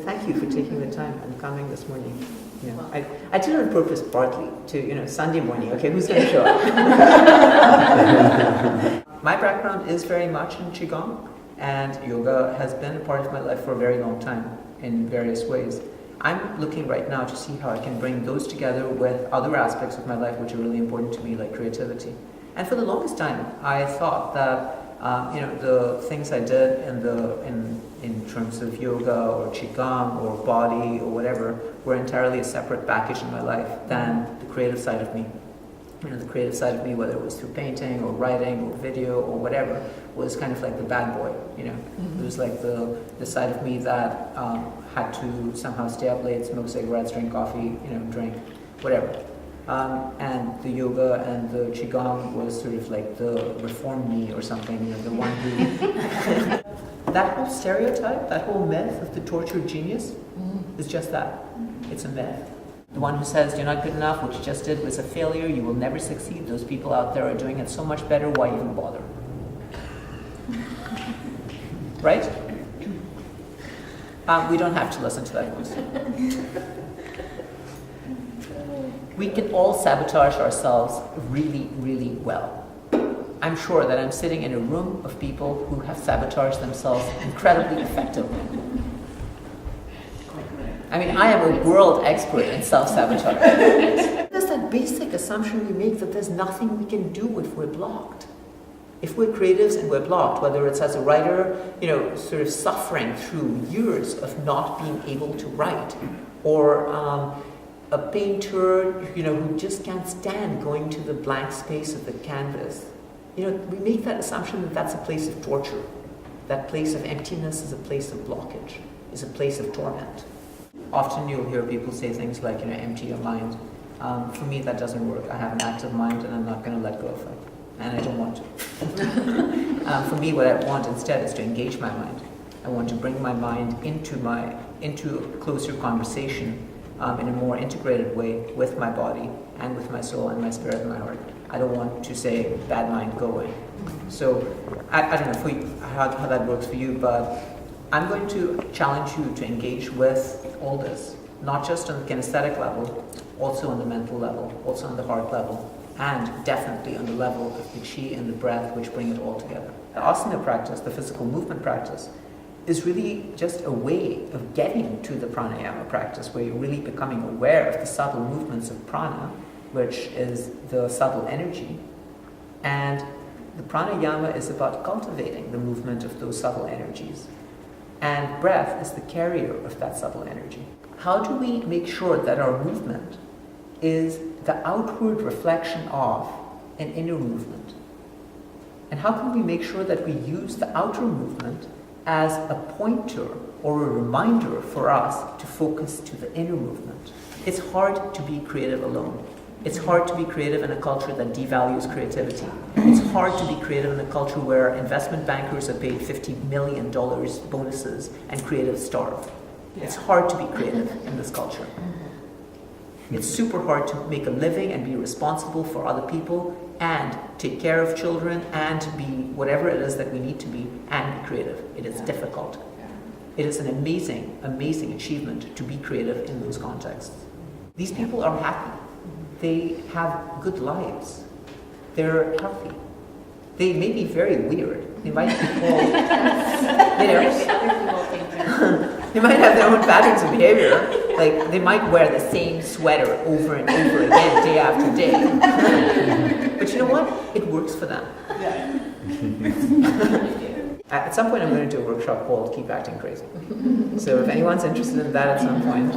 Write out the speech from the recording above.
Thank you for taking the time and coming this morning. You know, I did it on purpose partly to, Sunday morning, okay, who's going to show up? My background is very much in Qigong, and yoga has been a part of my life for a very long time in various ways. I'm looking right now to see how I can bring those together with other aspects of my life which are really important to me, like creativity. And for the longest time, I thought that the things I did in terms of yoga or qigong or body or whatever were entirely a separate package in my life than the creative side of me. The creative side of me, whether it was through painting or writing or video or whatever, was kind of like the bad boy. It was like the side of me that had to somehow stay up late, smoke cigarettes, drink coffee, drink whatever. And the yoga and the qigong was sort of like the reform me or something, the one who... That whole stereotype, that whole myth of the tortured genius is just that. It's a myth. The one who says, you're not good enough, what you just did was a failure, you will never succeed, those people out there are doing it so much better, why even bother? Right? We don't have to listen to that voice. We can all sabotage ourselves really, really well. I'm sure that I'm sitting in a room of people who have sabotaged themselves incredibly effectively. I mean, I am a world expert in self-sabotage. There's that basic assumption we make that there's nothing we can do if we're blocked. If we're creatives and we're blocked, whether it's as a writer, sort of suffering through years of not being able to write, or a painter, who just can't stand going to the blank space of the canvas. We make that assumption that that's a place of torture. That place of emptiness is a place of blockage, is a place of torment. Often you'll hear people say things like, empty your mind. For me, that doesn't work. I have an active mind and I'm not going to let go of it. And I don't want to. For me, what I want instead is to engage my mind. I want to bring my mind into a closer conversation in a more integrated way with my body and with my soul and my spirit and my heart. I don't want to say, bad mind, go away. So, I don't know how that works for you, but I'm going to challenge you to engage with all this, not just on the kinesthetic level, also on the mental level, also on the heart level, and definitely on the level of the chi and the breath, which bring it all together. The asana practice, the physical movement practice, is really just a way of getting to the pranayama practice, where you're really becoming aware of the subtle movements of prana, which is the subtle energy. And the pranayama is about cultivating the movement of those subtle energies. And breath is the carrier of that subtle energy. How do we make sure that our movement is the outward reflection of an inner movement? And how can we make sure that we use the outer movement as a pointer or a reminder for us to focus to the inner movement? It's hard to be creative alone. It's hard to be creative in a culture that devalues creativity. It's hard to be creative in a culture where investment bankers are paid $50 million bonuses and creatives starve. It's hard to be creative in this culture. It's super hard to make a living and be responsible for other people and take care of children and be whatever it is that we need to be and be creative. It is difficult. It is an amazing, amazing achievement to be creative in those contexts. These people are happy. They have good lives. They're healthy. They may be very weird. They might be called, they might have their own patterns of behavior. Like, they might wear the same sweater over and over again, day after day. But you know what? It works for them. At some point, I'm going to do a workshop called Keep Acting Crazy. So if anyone's interested in that at some point,